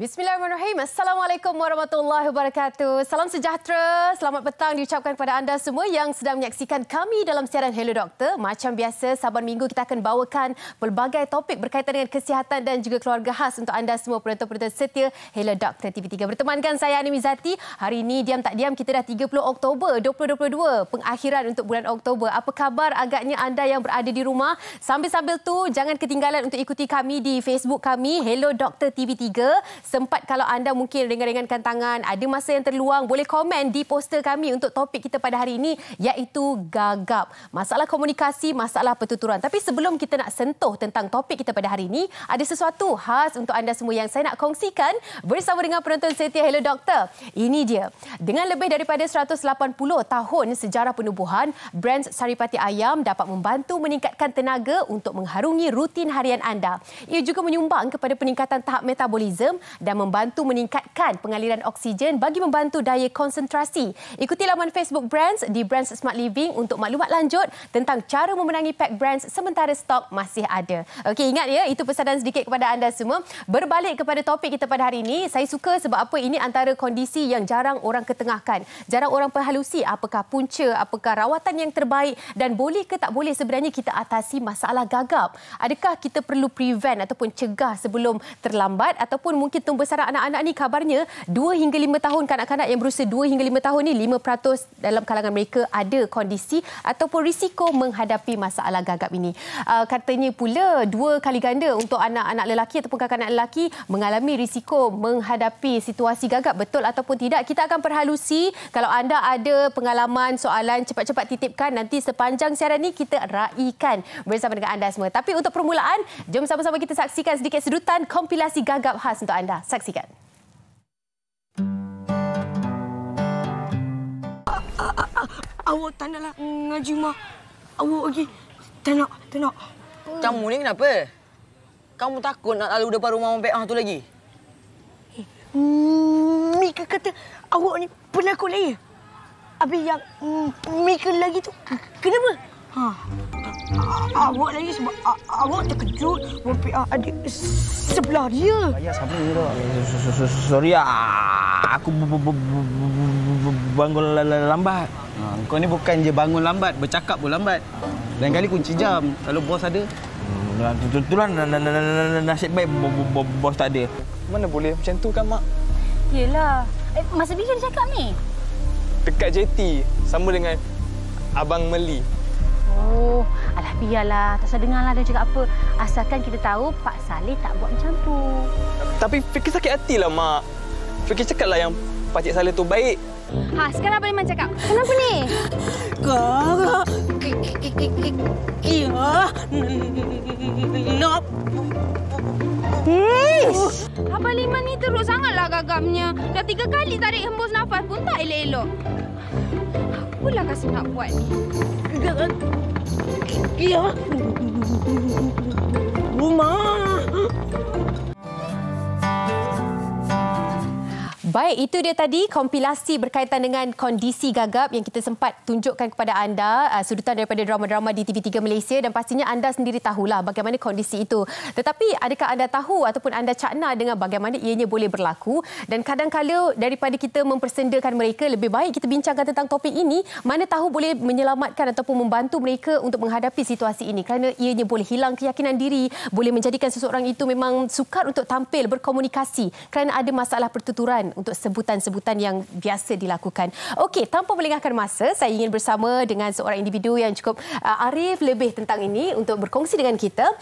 Bismillahirrahmanirrahim. Assalamualaikum warahmatullahi wabarakatuh. Salam sejahtera. Selamat petang diucapkan kepada anda semua yang sedang menyaksikan kami dalam siaran Hello Doktor. Macam biasa, saban minggu kita akan bawakan pelbagai topik berkaitan dengan kesihatan dan juga keluarga khas untuk anda semua penonton-penonton setia Hello Doktor TV3. Bertemankan saya Ani Mizati. Hari ini diam tak diam kita dah 30 Oktober 2022. Pengakhiran untuk bulan Oktober. Apa khabar agaknya anda yang berada di rumah? Sambil-sambil tu jangan ketinggalan untuk ikuti kami di Facebook kami Hello Doktor TV3. Sempat kalau anda mungkin ringan-ringankan tangan, ada masa yang terluang, boleh komen di poster kami untuk topik kita pada hari ini, iaitu gagap. Masalah komunikasi, masalah pertuturan. Tapi sebelum kita nak sentuh tentang topik kita pada hari ini, ada sesuatu khas untuk anda semua yang saya nak kongsikan bersama dengan penonton setia Hello Doktor. Ini dia. Dengan lebih daripada 180 tahun sejarah penubuhan, brand Saripati Ayam dapat membantu meningkatkan tenaga untuk mengharungi rutin harian anda. Ia juga menyumbang kepada peningkatan tahap metabolisme dan membantu meningkatkan pengaliran oksigen bagi membantu daya konsentrasi. Ikuti laman Facebook Brands di Brands Smart Living untuk maklumat lanjut tentang cara memenangi pack Brands sementara stok masih ada. Okey, ingat ya, itu pesanan sedikit kepada anda semua. Berbalik kepada topik kita pada hari ini, saya suka sebab apa, ini antara kondisi yang jarang orang ketengahkan. Jarang orang perhalusi apakah punca, apakah rawatan yang terbaik dan boleh ke tak boleh sebenarnya kita atasi masalah gagap. Adakah kita perlu prevent ataupun cegah sebelum terlambat, ataupun mungkin pembesaran anak-anak ni kabarnya 2 hingga 5 tahun, kanak-kanak yang berusia 2 hingga 5 tahun ni 5% dalam kalangan mereka ada kondisi ataupun risiko menghadapi masalah gagap ini. Katanya pula 2 kali ganda untuk anak-anak lelaki ataupun kanak-kanak lelaki mengalami risiko menghadapi situasi gagap. Betul ataupun tidak? Kita akan perhalusi. Kalau anda ada pengalaman, soalan, cepat-cepat titipkan. Nanti sepanjang siaran ni kita raikan bersama dengan anda semua. Tapi untuk permulaan, jom sama-sama kita saksikan sedikit sedutan kompilasi gagap khas untuk anda. Saksikan. Awak tak naklah ngaji mak. Awak lagi tak nak. Kamu ni kenapa? Kamu takut nak lalu depan rumah Mak Beah tu lagi? Mika kata awak ni penakut lagi. Habis yang Mika lagi tu kenapa? Awak lagi sebab awak terkejut Mak Beah ada sebelah dia. Ayah sabar tu. Sorry, aku bangun lambat. Kau ni bukan je bangun lambat, bercakap pun lambat. Lain kali kunci jam kalau bos ada. Itulah nasib baik bos tak ada. Mana boleh macam tu kan, Mak? Yelah. Masa bila dia cakap ni? Dekat JT sama dengan Abang Meli. Oh, alah biarlah. Tak usah dengarlah dia cakap apa. Asalkan kita tahu Pak Saleh tak buat macam tu. Tapi Fikir sakit hatilah, Mak. Fikir cakaplah yang Pakcik Saleh tu baik. Sekarang Abang Iman cakap. Kenapa ni? Kak. Nak. Abang Iman ni teruk sangatlah gagapnya. Dah 3 kali tarik hembus nafas pun tak elok-elok. Apalah Kasih nak buat ni? Ya. Rumah. Baik, itu dia tadi kompilasi berkaitan dengan kondisi gagap yang kita sempat tunjukkan kepada anda, sudutan daripada drama-drama di TV3 Malaysia, dan pastinya anda sendiri tahulah bagaimana kondisi itu. Tetapi adakah anda tahu ataupun anda cakna dengan bagaimana ianya boleh berlaku? Dan kadang-kala daripada kita mempersendakan mereka, lebih baik kita bincangkan tentang topik ini, mana tahu boleh menyelamatkan ataupun membantu mereka untuk menghadapi situasi ini, kerana ianya boleh hilang keyakinan diri, boleh menjadikan seseorang itu memang sukar untuk tampil berkomunikasi kerana ada masalah pertuturan untuk sebutan-sebutan yang biasa dilakukan. Okey, tanpa melengahkan masa, saya ingin bersama dengan seorang individu yang cukup arif lebih tentang ini untuk berkongsi dengan kita.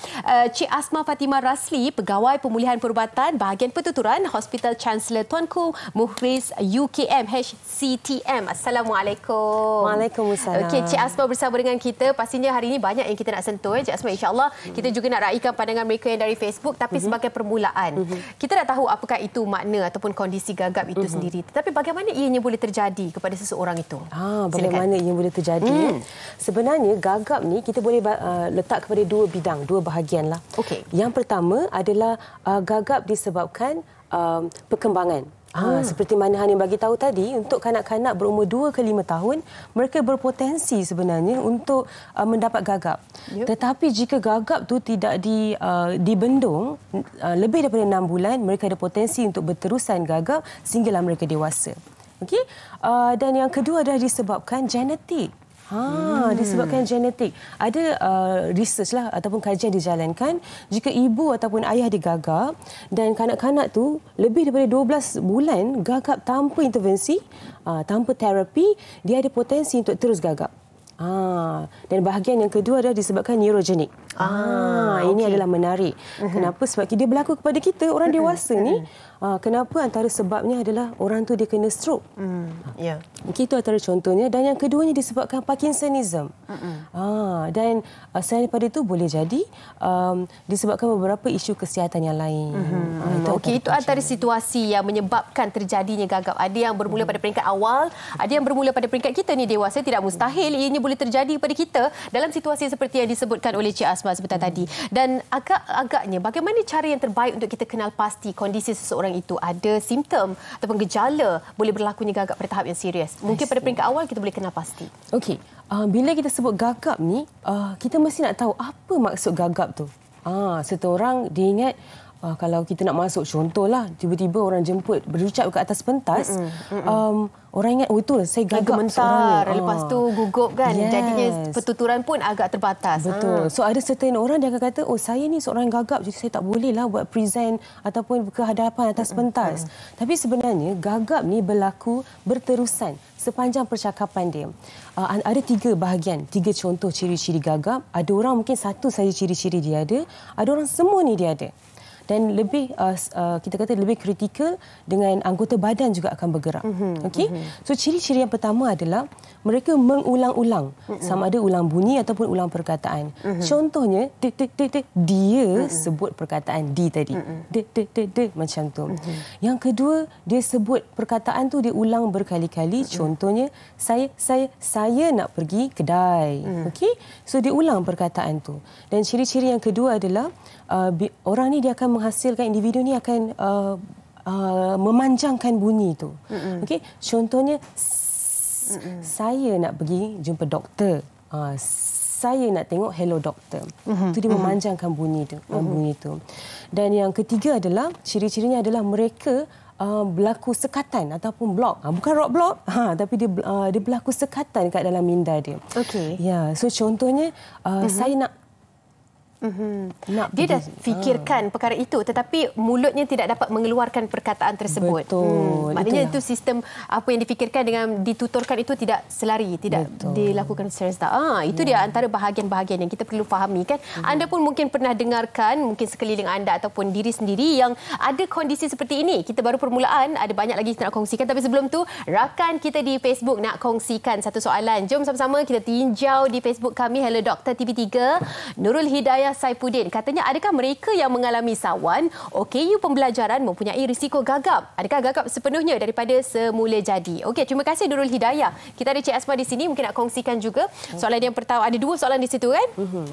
Cik Asma Fatimah Rasli, Pegawai Pemulihan Perubatan Bahagian Pertuturan Hospital Chancellor Tuanku Muhriz UKM HCTM. Assalamualaikum. Waalaikumsalam. Okey, Cik Asma bersama dengan kita. Pastinya hari ini banyak yang kita nak sentuh. Cik Asma, insya-Allah kita juga nak raikan pandangan mereka yang dari Facebook, tapi sebagai permulaan, kita nak tahu apakah itu makna ataupun kondisi gagap itu sendiri. Tetapi bagaimana ianya boleh terjadi kepada seseorang itu? Bagaimana ia boleh terjadi? Sebenarnya gagap ni kita boleh letak kepada 2 bidang, 2 bahagian lah. Okey. Yang pertama adalah gagap disebabkan perkembangan. Seperti mana Hani bagi tahu tadi, untuk kanak-kanak berumur 2 ke 5 tahun, mereka berpotensi sebenarnya untuk mendapat gagap. Tetapi jika gagap tu tidak dibendung lebih daripada 6 bulan, mereka ada potensi untuk berterusan gagap sehinggalah mereka dewasa. Okey? Dan yang kedua adalah disebabkan genetik. Disebabkan genetik. Ada research lah ataupun kajian dijalankan, jika ibu ataupun ayah digagap dan kanak-kanak tu lebih daripada 12 bulan gagap tanpa intervensi, tanpa terapi, dia ada potensi untuk terus gagap. Dan bahagian yang kedua adalah disebabkan neurogenik. Ini adalah menarik. Kenapa? Sebab dia berlaku kepada kita orang dewasa ni. Kenapa? Antara sebabnya adalah orang tu dia kena stroke. Itu antara contohnya. Dan yang keduanya disebabkan Parkinsonism. Dan selain daripada itu boleh jadi disebabkan beberapa isu kesihatan yang lain. Itu antara situasi yang menyebabkan terjadinya gagap. Ada yang bermula pada peringkat awal, ada yang bermula pada peringkat kita ni dewasa. Tidak mustahil ianya boleh terjadi pada kita dalam situasi seperti yang disebutkan oleh Cik Asma sebentar tadi. Dan agaknya bagaimana cara yang terbaik untuk kita kenal pasti kondisi seseorang itu ada simptom ataupun gejala boleh berlakunya gagap pada tahap yang serius. Mungkin pada peringkat awal kita boleh kenal pasti. Okey, bila kita sebut gagap ni, kita mesti nak tahu apa maksud gagap tu. Seseorang dia ingat kalau kita nak masuk, contohlah tiba-tiba orang jemput berucap ke atas pentas, orang ingat itu saya gagap gementar, lepas tu gugup kan. Jadinya pertuturan pun agak terbatas. Betul. So ada certain orang dia akan kata, saya ni seorang gagap, jadi saya tak bolehlah buat present ataupun ke hadapan atas pentas. Tapi sebenarnya gagap ni berlaku berterusan sepanjang percakapan dia. Ada 3 bahagian, 3 contoh ciri-ciri gagap. Ada orang mungkin satu saja ciri-ciri dia ada orang semua ni dia ada. Dan lebih kita kata lebih kritikal, dengan anggota badan juga akan bergerak. Okey. So ciri-ciri yang pertama adalah mereka mengulang-ulang, sama ada ulang bunyi ataupun ulang perkataan. Contohnya dia sebut perkataan di tadi. Macam tu. Yang kedua, dia sebut perkataan tu dia ulang berkali-kali. Contohnya saya nak pergi kedai. Okey. So dia ulang perkataan tu. Dan ciri-ciri yang kedua adalah orang ni dia akan menghasilkan, individu ni akan memanjangkan bunyi tu. Okey, contohnya saya nak pergi jumpa doktor. Saya nak tengok hello doktor. Itu dia memanjangkan bunyi tu. Dan yang ketiga adalah ciri-cirinya adalah mereka berlaku sekatan ataupun blok. Bukan rock block, tapi dia berlaku sekatan kat dalam minda dia. Okey. Ya, so contohnya saya nak dia dah fikirkan perkara itu tetapi mulutnya tidak dapat mengeluarkan perkataan tersebut. Betul. Maknanya itu sistem apa yang difikirkan dengan dituturkan itu tidak selari, tidak dilakukan secara serentak. Itu dia antara bahagian-bahagian yang kita perlu fahami kan. Anda pun mungkin pernah dengarkan, mungkin sekeliling anda ataupun diri sendiri yang ada kondisi seperti ini. Kita baru permulaan, ada banyak lagi kita nak kongsikan, tapi sebelum tu rakan kita di Facebook nak kongsikan satu soalan. Jom sama-sama kita tinjau di Facebook kami Hello Doktor TV3. Nurul Hidayah Saifuddin katanya, adakah mereka yang mengalami sawan OKU pembelajaran mempunyai risiko gagap? Adakah gagap sepenuhnya daripada semula jadi? Okey, terima kasih Nurul Hidayah. Kita ada Cik Asma di sini, mungkin nak kongsikan juga soalan yang pertama. Ada 2 soalan di situ kan?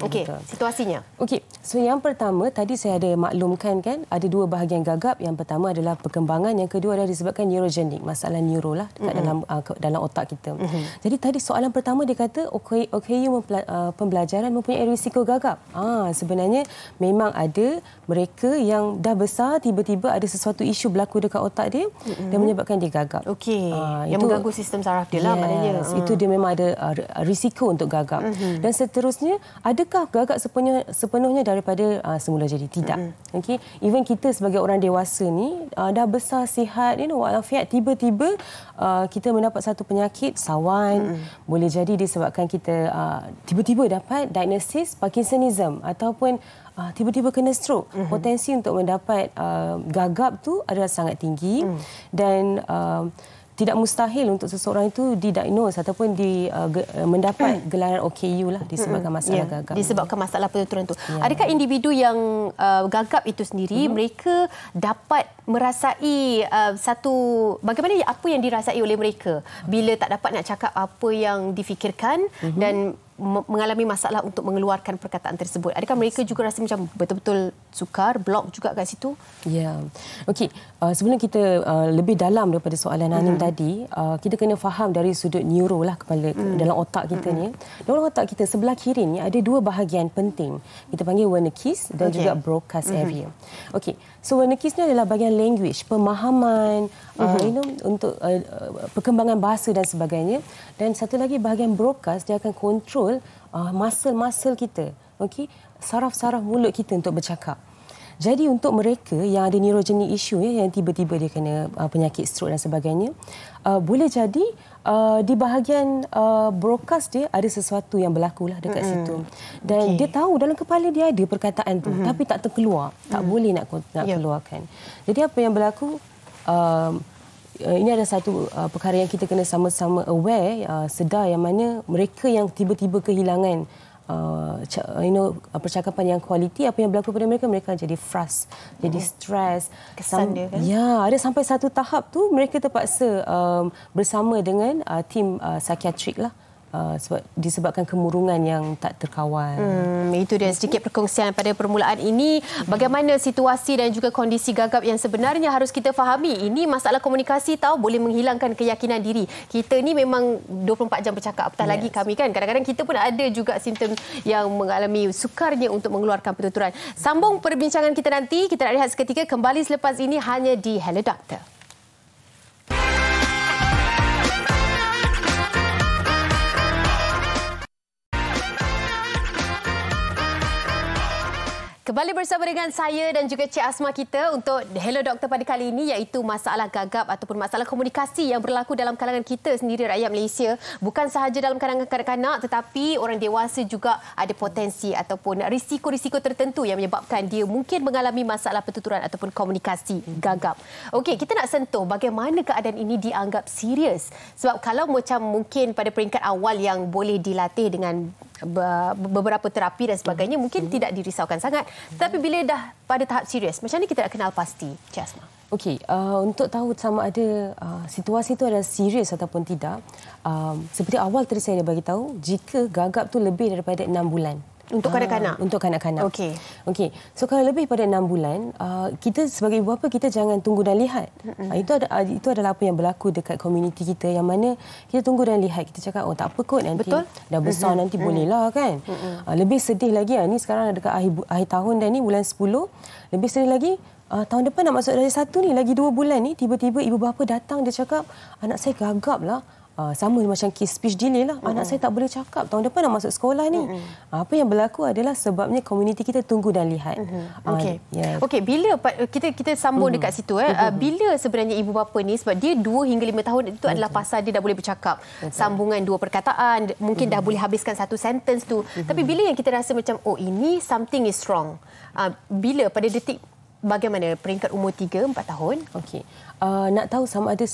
Okey, situasinya. Okey, so yang pertama tadi saya ada maklumkan kan, ada 2 bahagian gagap. Yang pertama adalah perkembangan, yang kedua adalah disebabkan neurogenik, masalah neuro lah dekat dalam otak kita. Jadi tadi soalan pertama dia kata OKU pembelajaran mempunyai risiko gagap. Sebenarnya memang ada mereka yang dah besar tiba-tiba ada sesuatu isu berlaku dekat otak dia dan menyebabkan dia gagap. Okey, yang mengganggu sistem saraf dia lah maknanya. Itu dia memang ada risiko untuk gagap. Dan seterusnya, adakah gagap sepenuhnya daripada semula jadi? Tidak. Okey, even kita sebagai orang dewasa ni dah besar, sihat, walafiat, tiba-tiba kita mendapat satu penyakit sawan, boleh jadi disebabkan kita tiba-tiba dapat diagnosis Parkinsonism ataupun tiba-tiba kena stroke. Potensi untuk mendapat gagap tu adalah sangat tinggi dan tidak mustahil untuk seseorang itu didiagnose ataupun mendapat gelaran OKU lah disebabkan masalah gagap. Disebabkan masalah pertuturan itu. Adakah individu yang gagap itu sendiri mereka dapat merasai apa yang dirasai oleh mereka bila tak dapat nak cakap apa yang difikirkan dan mengalami masalah untuk mengeluarkan perkataan tersebut? Adakah mereka juga rasa macam betul-betul sukar, blok juga kat situ? Ya. Okey, sebelum kita lebih dalam daripada soalan Hanim tadi, kita kena faham dari sudut neuro lah kepala dalam otak kita ni. Dalam otak kita sebelah kiri ni ada dua bahagian penting. Kita panggil Wernicke's dan juga broadcast area. Okey, so Wernicke's ni adalah bahagian language, pemahaman, untuk perkembangan bahasa dan sebagainya. Dan satu lagi bahagian broadcast, dia akan kontrol muscle-muscle kita, okey, saraf-saraf mulut kita untuk bercakap. Jadi untuk mereka yang ada neurogenic issue yang tiba-tiba dia kena penyakit stroke dan sebagainya, boleh jadi di bahagian broadcast dia ada sesuatu yang berlaku lah dekat situ. Dan dia tahu dalam kepala dia ada perkataan tu, tapi tak terkeluar, tak boleh nak keluarkan. Jadi apa yang berlaku, ini ada satu perkara yang kita kena sama-sama aware, sedar yang mana mereka yang tiba-tiba kehilangan percakapan yang kualiti, apa yang berlaku pada mereka jadi frust, jadi stres. Kesan dia kan? Ya, ada sampai satu tahap tu mereka terpaksa bersama dengan tim psikiatrik lah. Disebabkan kemurungan yang tak terkawal. Itu dia sedikit perkongsian pada permulaan ini. Bagaimana situasi dan juga kondisi gagap yang sebenarnya harus kita fahami. Ini masalah komunikasi tahu boleh menghilangkan keyakinan diri. Kita ni memang 24 jam bercakap. Apatah lagi kami kan. Kadang-kadang kita pun ada juga simptom yang mengalami sukarnya untuk mengeluarkan pertuturan. Sambung perbincangan kita nanti. Kita nak rehat seketika. Kembali selepas ini hanya di Hello Doktor. Kembali bersama dengan saya dan juga Cik Asma kita untuk Hello Doktor pada kali ini, iaitu masalah gagap ataupun masalah komunikasi yang berlaku dalam kalangan kita sendiri, rakyat Malaysia. Bukan sahaja dalam kalangan kanak-kanak, tetapi orang dewasa juga ada potensi ataupun risiko-risiko tertentu yang menyebabkan dia mungkin mengalami masalah pertuturan ataupun komunikasi gagap. Okey, kita nak sentuh bagaimana keadaan ini dianggap serius. Sebab kalau macam mungkin pada peringkat awal yang boleh dilatih dengan beberapa terapi dan sebagainya, mungkin tidak dirisaukan sangat. Tetapi bila dah pada tahap serius, macam mana kita nak kenal pasti, Cik Asma? Okey, untuk tahu sama ada situasi itu adalah serius ataupun tidak, seperti awal tadi saya dah bagi tahu, jika gagap tu lebih daripada 6 bulan. Untuk kanak-kanak? Untuk kanak-kanak. Okey. Okey. So kalau lebih pada 6 bulan, kita sebagai ibu bapa, kita jangan tunggu dan lihat. Itu adalah apa yang berlaku dekat komuniti kita, yang mana kita tunggu dan lihat. Kita cakap, oh tak apa kot, nanti dah besar nanti bolehlah kan. Lebih sedih lagi, ni sekarang dekat akhir tahun dah ni, bulan 10. Lebih sedih lagi, tahun depan nak masuk darjah 1 ni, lagi 2 bulan ni, tiba-tiba ibu bapa datang, dia cakap, anak saya gagap lah. Sama macam kes speech delay lah. Anak saya tak boleh cakap. Tahun depan nak masuk sekolah ni. Apa yang berlaku adalah sebabnya komuniti kita tunggu dan lihat. Okey. Okey, bila kita sambung dekat situ, bila sebenarnya ibu bapa ni, sebab dia 2 hingga 5 tahun itu adalah pasal dia dah boleh bercakap. Sambungan 2 perkataan, mungkin dah boleh habiskan satu sentence tu. Tapi bila yang kita rasa macam, oh ini something is wrong. Bila pada detik bagaimana peringkat umur 3-4 tahun? Okey. Nak tahu sama ada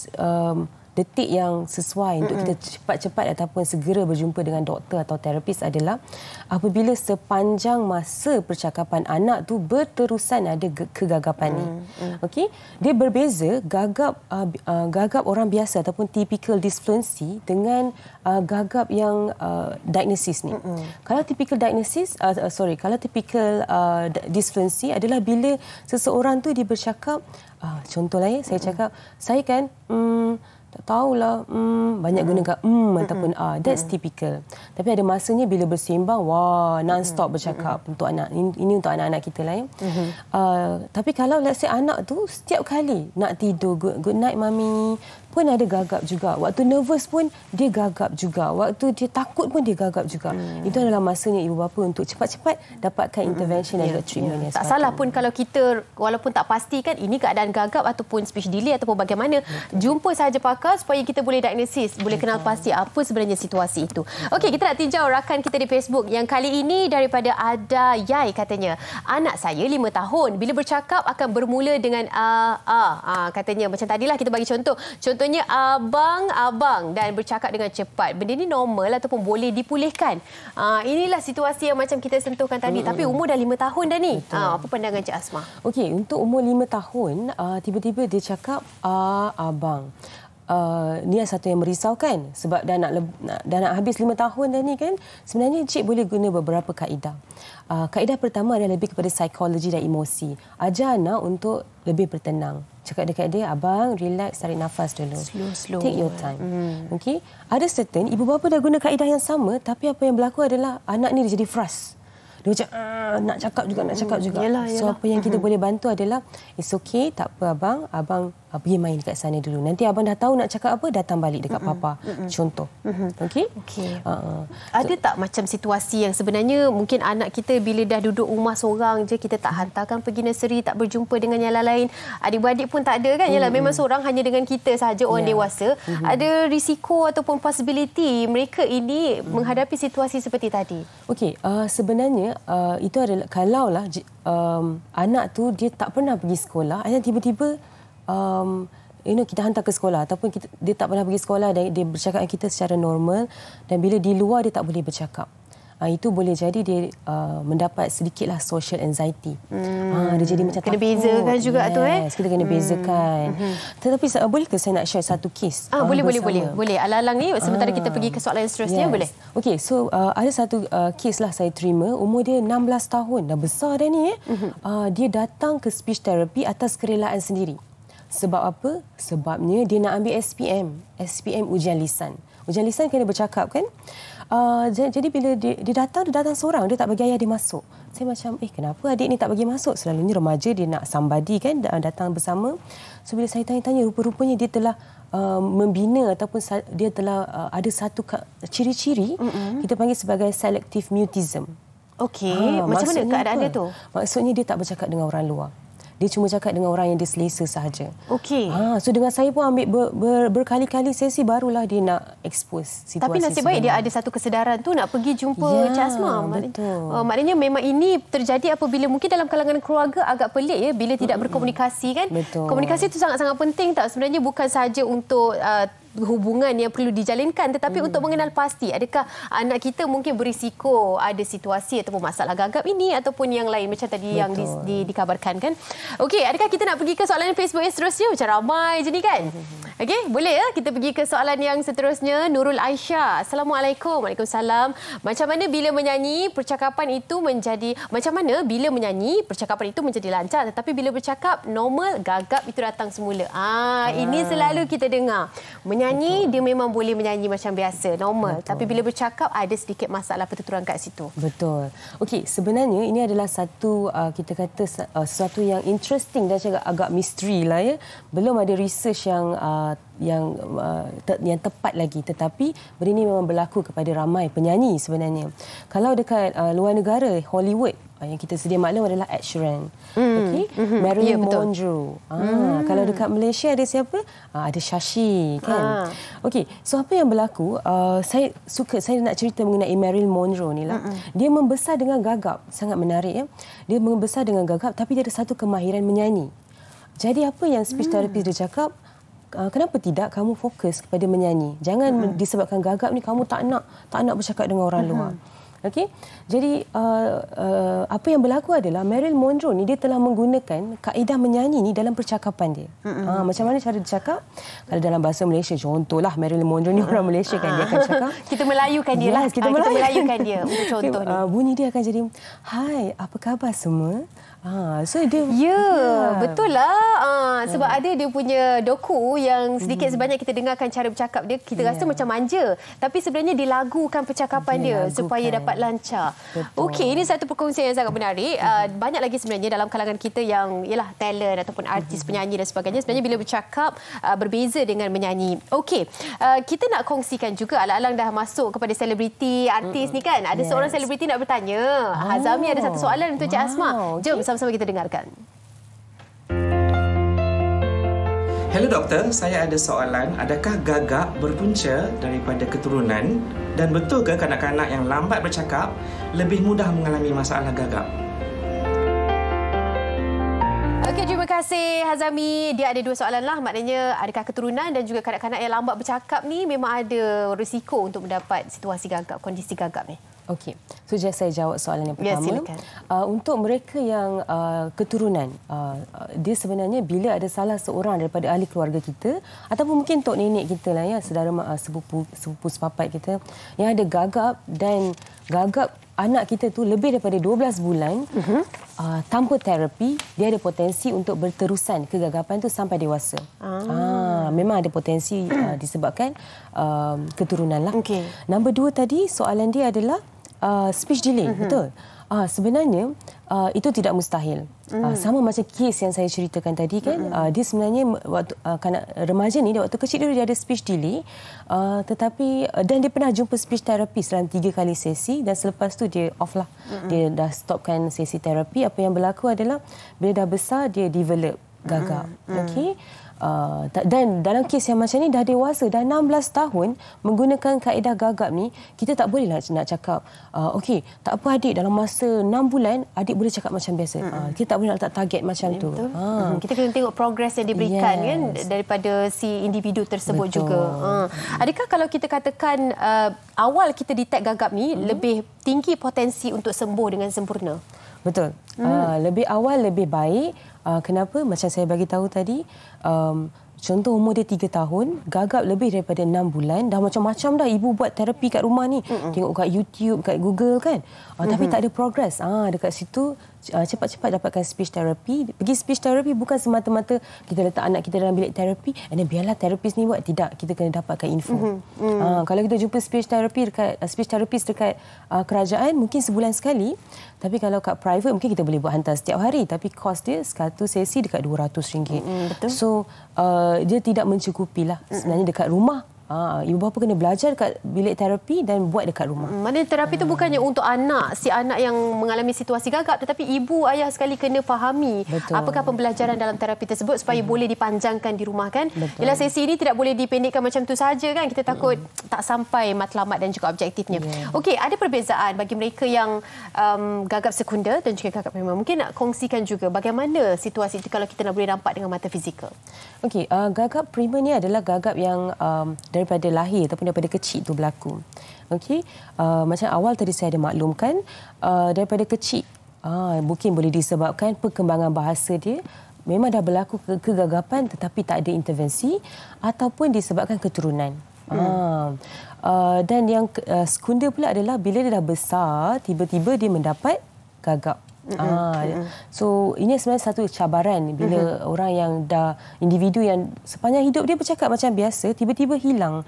detik yang sesuai untuk kita cepat-cepat ataupun segera berjumpa dengan doktor atau terapis adalah apabila sepanjang masa percakapan anak tu berterusan ada kegagapan ni. Okey, dia berbeza gagap orang biasa ataupun typical disfluency dengan gagap yang diagnosis ni. Kalau typical diagnosis, kalau typical disfluency adalah bila seseorang tu dia bercakap, contohnya saya cakap, saya kan tak tahulah, banyak gunakan ataupun that's typical. Tapi ada masanya bila bersembang, non-stop bercakap untuk anak. Ini untuk anak-anak kita lah ya. Tapi kalau let's say anak tu setiap kali nak tidur, good night mami, pun ada gagap juga. Waktu nervous pun dia gagap juga. Waktu dia takut pun dia gagap juga. Itu adalah masanya ibu bapa untuk cepat-cepat dapatkan intervention dan juga treatment yang tak salah pun kalau kita walaupun tak pastikan ini keadaan gagap ataupun speech delay ataupun bagaimana, jumpa sahaja pakar supaya kita boleh diagnosis, boleh kenal pasti apa sebenarnya situasi itu. Okey, kita nak tinjau rakan kita di Facebook yang kali ini daripada Ada Yai, katanya, anak saya 5 tahun, bila bercakap akan bermula dengan katanya macam tadilah kita bagi contoh. Contohnya abang dan bercakap dengan cepat. Benda ni normal ataupun boleh dipulihkan. Inilah situasi yang macam kita sentuhkan tadi. Tapi umur dah 5 tahun dah ni. Apa pandangan Cik Asma? Okey, untuk umur 5 tahun, tiba-tiba dia cakap abang. ni satu yang merisaukan sebab dah nak habis 5 tahun dah ni kan. Sebenarnya cik boleh guna beberapa kaedah. Kaedah pertama adalah lebih kepada psikologi dan emosi. Ajar anak untuk lebih bertenang. Cakap dekat dia, abang relax, tarik nafas dulu. Slow. Take your time. Okey. Ada certain ibu bapa dah guna kaedah yang sama, tapi apa yang berlaku adalah anak ni dia jadi frust. Dia macam nak cakap juga. Yalah. So apa yang kita boleh bantu adalah it's okay, tak apa abang pergi main dekat sana dulu. Nanti abang dah tahu nak cakap apa, datang balik dekat papa. Contoh. Okey? Ada tak macam situasi yang sebenarnya mungkin anak kita bila dah duduk rumah seorang je, kita tak hantarkan pergi nursery, tak berjumpa dengan yang lain. Adik-beradik pun tak ada kan? Yalah, memang seorang hanya dengan kita sahaja orang dewasa. Ada risiko ataupun possibility mereka ini menghadapi situasi seperti tadi. Okey, sebenarnya itu adalah kalaulah anak tu dia tak pernah pergi sekolah, hanya tiba-tiba kita hantar ke sekolah ataupun dia tak pernah pergi sekolah dan dia bercakap dengan kita secara normal dan bila di luar dia tak boleh bercakap. Itu boleh jadi dia mendapat sedikitlah social anxiety. Dia jadi macam kena takut. bezakan juga tu Kita kena bezakan. Tetapi boleh ke saya nak share satu kes? Boleh. Alang-alang ni sementara kita pergi ke soalan seterusnya, boleh. Okey, so ada satu kes lah saya terima, umur dia 16 tahun, dah besar dah ni. Dia datang ke speech therapy atas kerelaan sendiri. Sebab apa? Sebabnya dia nak ambil SPM ujian lisan. Ujian lisan kena bercakap kan? Jadi bila dia datang seorang, dia tak bagi ayah dia masuk. Saya macam, kenapa adik ni tak bagi masuk? Selalunya remaja dia nak somebody kan, datang bersama. So bila saya tanya-tanya, rupa-rupanya dia telah membina ataupun dia telah ada satu ciri-ciri, kita panggil sebagai selective mutism. Okey, macam mana keadaan dia tu? Maksudnya dia tak bercakap dengan orang luar. Dia cuma cakap dengan orang yang dia selesa sahaja. Okey. So dengan saya pun ambil berkali-kali sesi barulah dia nak expose situasi. Tapi nasib baik dia ada satu kesedaran tu nak pergi jumpa Cik Asma. Betul. Maknanya memang ini terjadi apabila mungkin dalam kalangan keluarga agak pelik ya bila tidak berkomunikasi kan. Betul. Komunikasi itu sangat-sangat penting tak sebenarnya, bukan sahaja untuk hubungan yang perlu dijalinkan tetapi untuk mengenal pasti adakah anak kita mungkin berisiko ada situasi ataupun masalah gagap ini ataupun yang lain macam tadi yang dikabarkan kan. Okey, adakah kita nak pergi ke soalan Facebook yang seterusnya? Macam ramai je ni kan. Okey, boleh ya kita pergi ke soalan yang seterusnya. Nurul Aisyah. Assalamualaikum. Waalaikumsalam. Macam mana bila menyanyi percakapan itu menjadi lancar tetapi bila bercakap normal gagap itu datang semula. Ini selalu kita dengar. Menyanyi, dia memang boleh menyanyi macam biasa, normal. Tapi bila bercakap, ada sedikit masalah pertuturan kat situ. Betul. Okey, sebenarnya ini adalah satu, kita kata, sesuatu yang interesting dan agak misteri lah ya. Belum ada research yang tepat lagi. Tetapi benda ini memang berlaku kepada ramai penyanyi sebenarnya. Kalau dekat luar negara, Hollywood, yang kita sedia maklum adalah Ed Sheeran. Marilyn Monroe. Kalau dekat Malaysia ada siapa? Ada Shashi kan. Okey, so apa yang berlaku? Saya nak cerita mengenai Marilyn Monroe ni lah. Dia membesar dengan gagap, sangat menarik ya. Dia membesar dengan gagap tapi dia ada satu kemahiran menyanyi. Jadi apa yang speech therapist dia cakap? Kenapa tidak kamu fokus kepada menyanyi? Jangan disebabkan gagap ni kamu tak nak bercakap dengan orang luar. Okey. Jadi apa yang berlaku adalah Marilyn Monroe ni dia telah menggunakan kaedah menyanyi ni dalam percakapan dia. Macam mana cara dia cakap? Kalau dalam bahasa Malaysia, contohlah Marilyn Monroe ni orang Malaysia kan, dia akan cakap, kita melayukan dia lah. Kita melayukan dia untuk contoh ni. Bunyi dia akan jadi, "Hai, apa khabar semua?" So dia betul lah. Sebab ada dia punya doku yang sedikit sebanyak kita dengarkan cara bercakap dia, kita rasa macam manja, tapi sebenarnya dilagukan percakapan dia supaya dapat lancar. Okey, ini satu perkongsian yang sangat menarik. Banyak lagi sebenarnya dalam kalangan kita yang talent ataupun artis, penyanyi dan sebagainya, sebenarnya bila bercakap berbeza dengan menyanyi. Okey, kita nak kongsikan juga, alang-alang dah masuk kepada selebriti, artis ni kan. Ada seorang selebriti nak bertanya. Hazami ada satu soalan untuk Cik Asma. Jom sama-sama kita dengarkan. Hello doktor, saya ada soalan. Adakah gagap berpunca daripada keturunan dan betul ke kanak-kanak yang lambat bercakap lebih mudah mengalami masalah gagap? Okey, terima kasih Hazami. Dia ada dua soalan lah. Maknanya adakah keturunan dan juga kanak-kanak yang lambat bercakap ni memang ada risiko untuk mendapat situasi gagap, kondisi gagap ni? Okey, so saya jawab soalan yang pertama. silakan. Untuk mereka yang keturunan, dia sebenarnya bila ada salah seorang daripada ahli keluarga kita ataupun mungkin tok nenek kita lah ya, saudara sepupu sepapat kita yang ada gagap dan gagap anak kita tu lebih daripada 12 bulan tanpa terapi, dia ada potensi untuk berterusan kegagapan tu sampai dewasa. Memang ada potensi disebabkan keturunan lah. Okey. Nombor 2 tadi soalan dia adalah speech delay, betul? Sebenarnya itu tidak mustahil. Sama macam kes yang saya ceritakan tadi kan, dia sebenarnya waktu kanak remaja ni waktu kecil dia ada speech delay, tetapi dan dia pernah jumpa speech therapist dalam 3 kali sesi dan selepas tu dia off lah. Dia dah stopkan sesi terapi. Apa yang berlaku adalah bila dah besar dia develop gagap. Okey. Dan dalam kes yang macam ni dah dewasa, dah 16 tahun menggunakan kaedah gagap ni, kita tak boleh nak cakap okey, tak apa adik, dalam masa 6 bulan adik boleh cakap macam biasa. Kita tak boleh nak letak target macam tu. Kita kena tengok progres yang diberikan kan daripada si individu tersebut juga. Adakah kalau kita katakan awal kita detect gagap ni lebih tinggi potensi untuk sembuh dengan sempurna? Betul. Lebih awal lebih baik. Kenapa? Macam saya bagi tahu tadi, contoh umur dia 3 tahun, gagap lebih daripada 6 bulan, dah macam-macam dah ibu buat terapi kat rumah ni. Tengok kat YouTube, kat Google kan. Tapi tak ada progres. Dekat situ cepat-cepat dapatkan speech therapy. Pergi speech therapy bukan semata-mata kita letak anak kita dalam bilik terapi dan biarlah terapis ni buat. Tidak, kita kena dapatkan info. Kalau kita jumpa speech therapist dekat kerajaan mungkin sebulan sekali, tapi kalau kat private mungkin kita boleh buat hantar setiap hari, tapi kos dia satu sesi dekat RM200. Betul. So dia tidak mencukupi lah sebenarnya dekat rumah. Ibu bapa kena belajar kat bilik terapi dan buat dekat rumah. Maknanya terapi itu bukannya untuk si anak yang mengalami situasi gagap, tetapi ibu ayah sekali kena fahami apakah pembelajaran dalam terapi tersebut supaya boleh dipanjangkan di rumah kan. Ialah sesi ini tidak boleh dipendekkan macam tu saja kan. Kita takut tak sampai matlamat dan juga objektifnya. Okey, ada perbezaan bagi mereka yang gagap sekunder dan juga gagap primer. Mungkin nak kongsikan juga bagaimana situasi itu kalau kita nak boleh nampak dengan mata fizikal. Okey, gagap primer ni adalah gagap yang daripada lahir ataupun daripada kecil tu berlaku. Okey, macam awal tadi saya ada maklumkan, daripada kecil mungkin boleh disebabkan perkembangan bahasa dia memang dah berlaku kegagapan tetapi tak ada intervensi ataupun disebabkan keturunan. Dan yang sekunder pula adalah bila dia dah besar tiba-tiba dia mendapat gagap. So ini sebenarnya satu cabaran bila orang yang dah individu yang sepanjang hidup dia bercakap macam biasa tiba-tiba hilang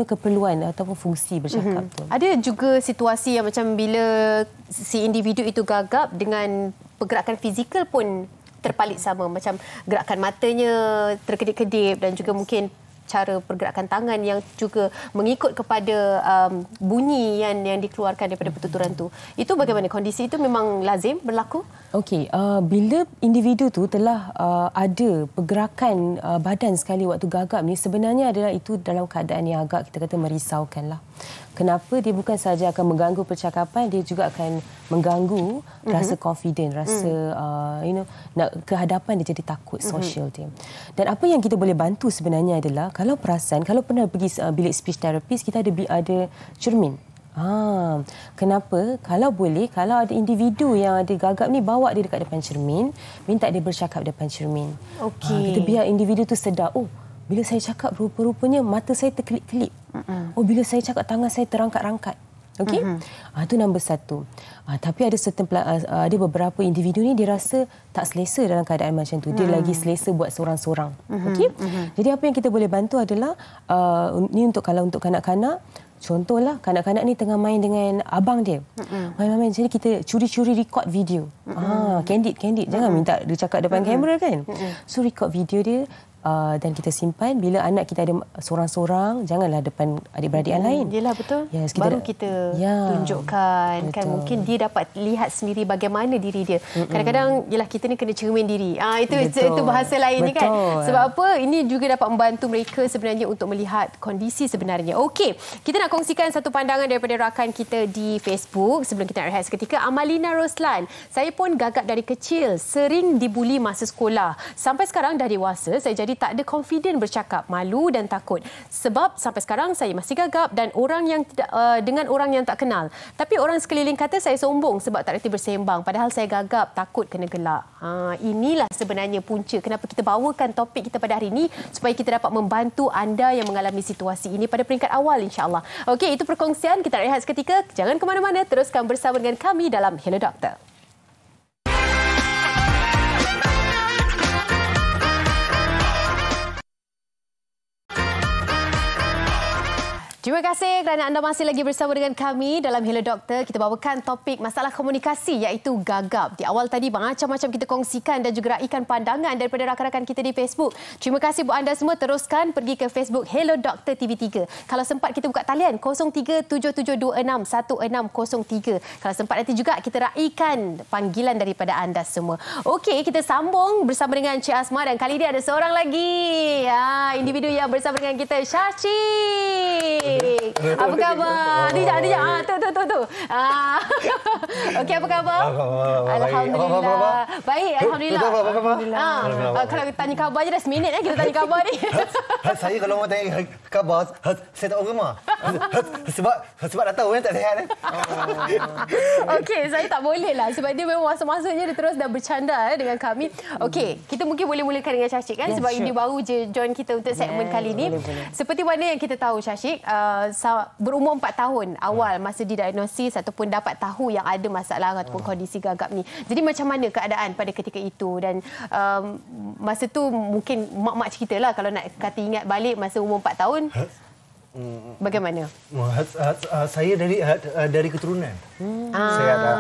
keperluan ataupun fungsi bercakap tu. Ada juga situasi yang macam bila si individu itu gagap dengan pergerakan fizikal pun terpalit sama, macam gerakan matanya terkedip-kedip dan juga mungkin cara pergerakan tangan yang juga mengikut kepada bunyi yang dikeluarkan daripada pertuturan tu. Itu bagaimana? Kondisi itu memang lazim berlaku? Okey, bila individu tu telah ada pergerakan badan sekali waktu gagap ni, sebenarnya adalah itu dalam keadaan yang agak kita kata merisaukan lah. Kenapa? Dia bukan sahaja akan mengganggu percakapan, dia juga akan mengganggu rasa confident, rasa nak kehadapan dia jadi takut sosial dia. Dan apa yang kita boleh bantu sebenarnya adalah kalau pernah pergi bilik speech therapist, kita ada cermin. Kenapa? Kalau boleh, kalau ada individu yang ada gagap ni, bawa dia dekat depan cermin, minta dia bercakap depan cermin. Kita biar individu tu sedar, bila saya cakap rupa-rupanya mata saya terkelip-kelip. Bila saya cakap tangan saya terangkat-rangkat. Okey? Itu nombor 1. Tapi ada beberapa individu ni dia rasa tak selesa dalam keadaan macam tu. Dia lagi selesa buat seorang-seorang. Okey? Jadi apa yang kita boleh bantu adalah ni untuk kanak-kanak. Contohlah kanak-kanak ni tengah main dengan abang dia. Main-main, jadi kita curi-curi record video. Candid. Jangan minta dia cakap depan kamera kan. So record video dia dan kita simpan. Bila anak kita ada seorang-seorang, janganlah depan adik-beradik yang lain. Yelah, betul. Yes, baru kita tunjukkan. Betul. Kan mungkin dia dapat lihat sendiri bagaimana diri dia. Kadang-kadang yelah, kita ni kena cermin diri. Itu bahasa lain ni kan. Sebab apa? Ini juga dapat membantu mereka sebenarnya untuk melihat kondisi sebenarnya. Okey, kita nak kongsikan satu pandangan daripada rakan kita di Facebook sebelum kita nak rehat seketika. Amalina Roslan, saya pun gagap dari kecil, sering dibuli masa sekolah. Sampai sekarang dah dewasa, saya jadi Jadi tak ada confident bercakap, malu dan takut. Sebab sampai sekarang saya masih gagap dan orang yang tidak dengan orang yang tak kenal. Tapi orang sekeliling kata saya sombong sebab tak reti bersembang. Padahal saya gagap, takut kena gelak. Inilah sebenarnya punca kenapa kita bawakan topik kita pada hari ini supaya kita dapat membantu anda yang mengalami situasi ini pada peringkat awal, insya-Allah. Okey, itu perkongsian. Kita rehat seketika. Jangan ke mana-mana. Teruskan bersama dengan kami dalam Hello Doktor. Terima kasih kerana anda masih lagi bersama dengan kami dalam Hello Doktor. Kita bawakan topik masalah komunikasi iaitu gagap. Di awal tadi macam-macam kita kongsikan dan juga raikan pandangan daripada rakan-rakan kita di Facebook. Terima kasih buat anda semua. Teruskan pergi ke Facebook Hello Doktor TV3. Kalau sempat kita buka talian 0377261603. Kalau sempat nanti juga kita raikan panggilan daripada anda semua. Okey, kita sambung bersama dengan Cik Asma dan kali ini ada seorang lagi. Individu yang bersama dengan kita, Syashik. Apa khabar? Dijak. Tu. Okey, apa khabar? Alhamdulillah. Baik, alhamdulillah. Kalau tanya khabar je dah seminit kita tanya khabar ni. Saya kalau mau tanya khabar, saya tak orang rumah. Sebab dah tahu tak sihat. Okey, saya tak boleh lah sebab dia memang masa-masanya dia terus dah bercanda dengan kami. Okey, kita mungkin boleh mulakan dengan Syashik kan sebab dia baru je join kita untuk segmen kali ni. Seperti mana yang kita tahu, Syashik, berumur 4 tahun awal masa didiagnosis ataupun dapat tahu yang ada masalah ataupun kondisi gagap ni. Jadi macam mana keadaan pada ketika itu dan masa tu mungkin mak-mak ceritalah kalau nak kata ingat balik masa umur 4 tahun. Bagaimana? Saya dari keturunan. Saya ada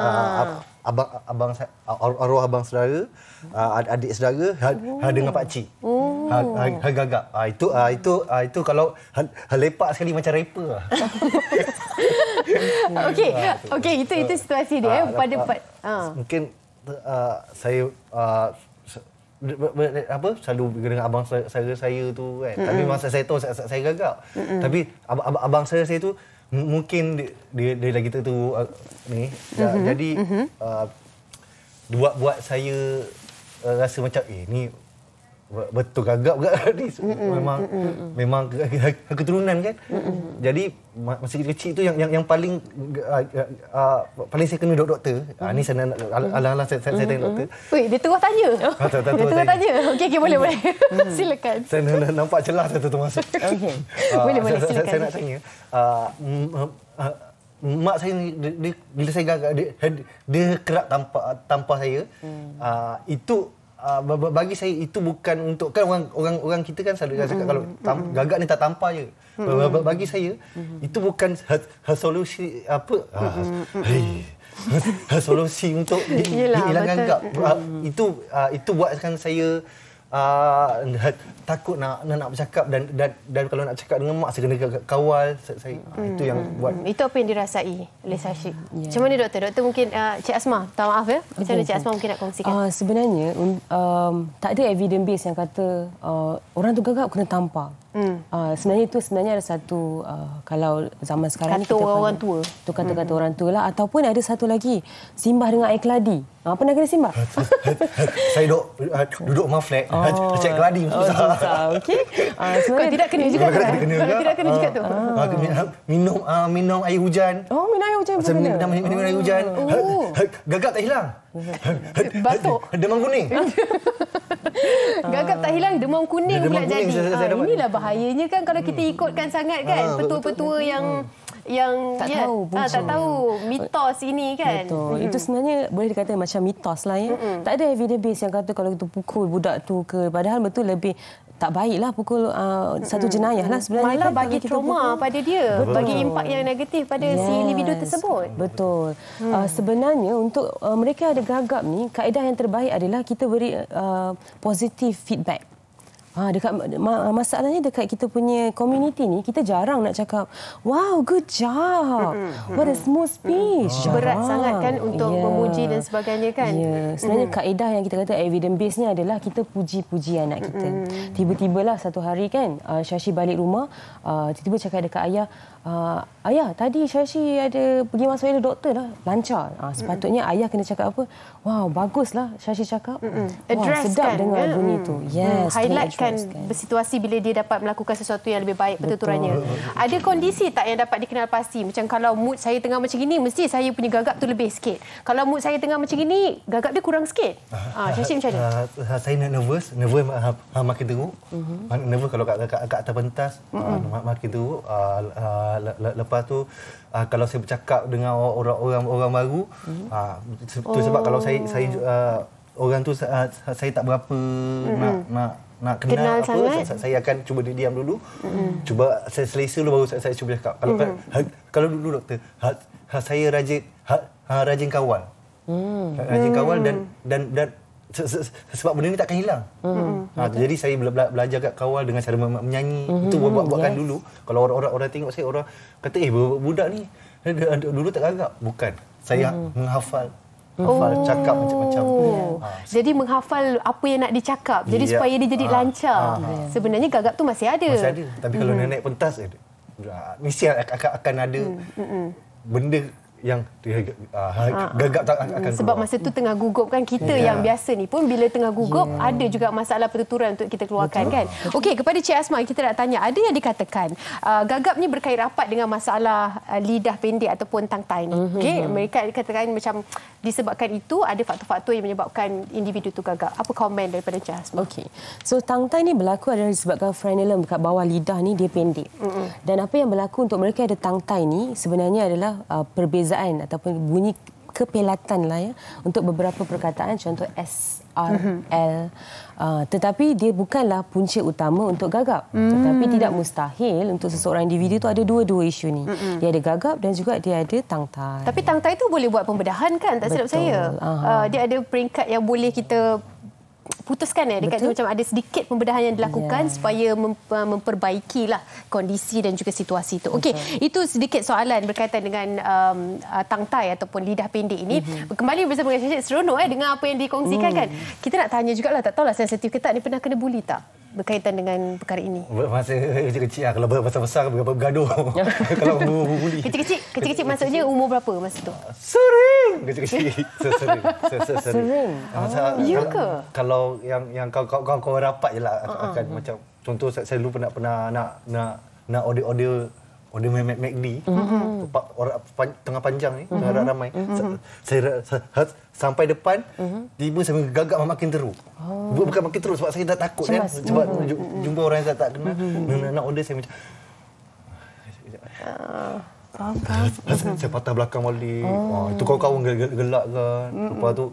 arwah abang saudara, adik saudara dengan pak cik. Gagap. Itu kalau lepak sekali macam rapper. Okey, itu situasi dia pada mungkin saya selalu dengan abang saya tu kan. Tapi masa saya tahu saya gagap. Tapi abang saya tu mungkin dia lagi tu ni. Jadi buat saya rasa macam ni betul gagap ke ni. Memang keturunan kan. Jadi masa kecil tu yang paling saya kena doktor. Ni saya alang-alang saya tanya doktor. Dia terus tanya. Dia terus tanya. Okey, boleh. Silakan. Saya nampak celah saya termasuk. Okey. Boleh silakan. Saya nak tanya. Mak saya ni bila saya gagap dia kerap tampar saya. Itu bagi saya itu bukan untuk kan orang kita kan selalu cakap kalau gagap ni tak tampar je. Bagi saya itu bukan solusi solusi untuk hilang gagap. Itu buatkan saya takut nak bercakap dan kalau nak cakap dengan mak saya kena kawal saya. Itu yang buat. Itu apa yang dirasai oleh Syashik. Macam mana doktor? Doktor mungkin Cik Asma, minta maaf ya. Macam mana Cik Asma mungkin nak kongsikan? Sebenarnya tak ada evidence base yang kata orang tu gagap kena tampar. Sebenarnya ada satu kalau zaman sekarang kata orang tua. Tu kata-kata orang tua lah ataupun ada satu lagi simbah dengan air keladi. Pernah kena simbah? Saya duduk rumah flat. Cek keladi susah. Okey. Kalau tidak kena juga. Kalau tidak kena juga tu. Minum air hujan. Minum air hujan pun kena. Minum air hujan. Gagap tak hilang. Batuk. Demam kuning. Gagap tak hilang, demam kuning pula jadi. Inilah bahayanya kan kalau kita ikutkan sangat kan petua-petua yang tak tahu punca. Tak tahu mitos ini kan. Betul. Itu sebenarnya boleh dikatakan macam mitos lah ya. Tak ada evidence base yang kata kalau kita pukul budak tu ke padahal betul lebih tak baiklah pukul satu jenayah lah sebenarnya. Malah kan, bagi trauma pada dia. Betul. Bagi impak yang negatif pada si individu tersebut. Betul. Sebenarnya untuk mereka ada gagap ni kaedah yang terbaik adalah kita beri positive feedback. Masalahnya dekat kita punya community ni kita jarang nak cakap wow good job, what a smooth speech. Berat sangat kan untuk memuji dan sebagainya kan. Sebenarnya kaedah yang kita kata evidence base ni adalah kita puji-puji anak kita. Tiba-tibalah satu hari kan Syashik balik rumah, tiba-tiba cakap dekat ayah, ayah tadi Shashi ada pergi masuk elok doktor dah, lancar. Sepatutnya ayah kena cakap apa? Wow, baguslah Shashi cakap. Address sedap kan, dengar bunyi tu. Yes, highlightkan bersituasi bila dia dapat melakukan sesuatu yang lebih baik pertuturannya. Ada kondisi tak yang dapat dikenal pasti? Macam kalau mood saya tengah macam ini, mesti saya punya gagap tu lebih sikit. Kalau mood saya tengah macam ini, gagap dia kurang sikit. Shashi macam mana? Saya nervous makin teruk. Nervous kalau kat atas pentas makin teruk. Lepas tu kalau saya bercakap dengan orang baru, tu sebab kalau saya orang tu saya tak berapa nak kenal apa, saya akan cuba diam dulu. Cuba saya selesa dulu baru saya cuba cakap. Kalau dulu doktor, saya rajin kawal. Rajin kawal dan sebab benda ni takkan hilang. Jadi saya belajar kat kawal dengan cara menyanyi. Itu buatkan dulu. Kalau orang tengok saya, orang kata budak ni dulu tak gagap. Bukan. Saya menghafal. Cakap macam-macam. Jadi menghafal apa yang nak dicakap. Jadi supaya dia jadi lancar. Sebenarnya gagap tu masih ada. Masih ada. Tapi kalau naik pentas, mesti akan ada benda yang gagap tak akan sebab keluar. Masa tu tengah gugup kan kita yang biasa ni pun bila tengah gugup ada juga masalah pertuturan untuk kita keluarkan. Betul. Kan. Okey, kepada Cik Asma kita nak tanya, ada yang dikatakan gagap ni berkait rapat dengan masalah lidah pendek ataupun tongue tie ni. Okey, mereka dikatakan macam disebabkan itu ada faktor-faktor yang menyebabkan individu tu gagap. Apa komen daripada Cik Asma? Okey. So tongue tie ni berlaku adalah disebabkan frenulum dekat bawah lidah ni dia pendek. Dan apa yang berlaku untuk mereka ada tongue tie ni sebenarnya adalah perbezaan ataupun bunyi kepelatan lah ya untuk beberapa perkataan, contoh S, R, L. Tetapi dia bukanlah punca utama untuk gagap. Tetapi tidak mustahil untuk seseorang individu tu ada dua-dua isu ni. Dia ada gagap dan juga dia ada tongue tie. Tapi tongue tie tu boleh buat pembedahan kan? Tak silap saya. Dia ada peringkat yang boleh kita putuskan dekat macam ada sedikit pembedahan yang dilakukan supaya memperbaikilah kondisi dan juga situasi itu. Okey, itu sedikit soalan berkaitan dengan tongue tie ataupun lidah pendek ini. Kembali bersama dengan Syed, seronok dengan apa yang dikongsikan kan. Kita nak tanya jugalah, tak tahulah sensitif ke tak, ni pernah kena bully tak berkaitan dengan perkara ini? Masa kecil-kecil lah. Kalau besar-besar bergaduh. Kalau bully. Kecil-kecil maksudnya umur berapa masa tu? Sering. Kecil-kecil. Sering. Ya ke? Kalau yang kau rapat je lah akan macam contoh saya dulu pernah nak order McD. Orang tengah panjang ni, ramai. Saya sampai depan, tiba saya gagap makin teruk. Bukan makin teruk sebab saya dah takut kan. Sebab jumpa orang yang tak kenal. Nak order saya macam saya patah belakang balik. Itu kawan-kawan gelak kan. Lepas tu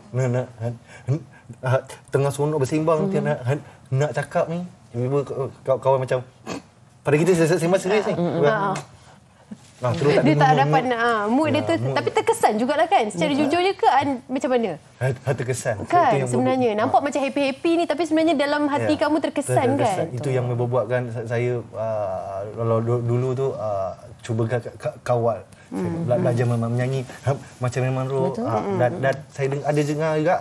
tengah seronok bersimbang nak cakap ni. Tiba-tiba kawan macam pada kita sembang serius ni. Dia tak dapat mood dia tu. Tapi terkesan jugalah kan. Secara jujurnya ke macam mana? Terkesan. Kan sebenarnya nampak macam happy-happy ni tapi sebenarnya dalam hati kamu terkesan kan. Itu yang membuatkan saya kalau dulu tu cuba kawal. Saya belajar menyanyi macam memang roh. Dan saya ada dengar juga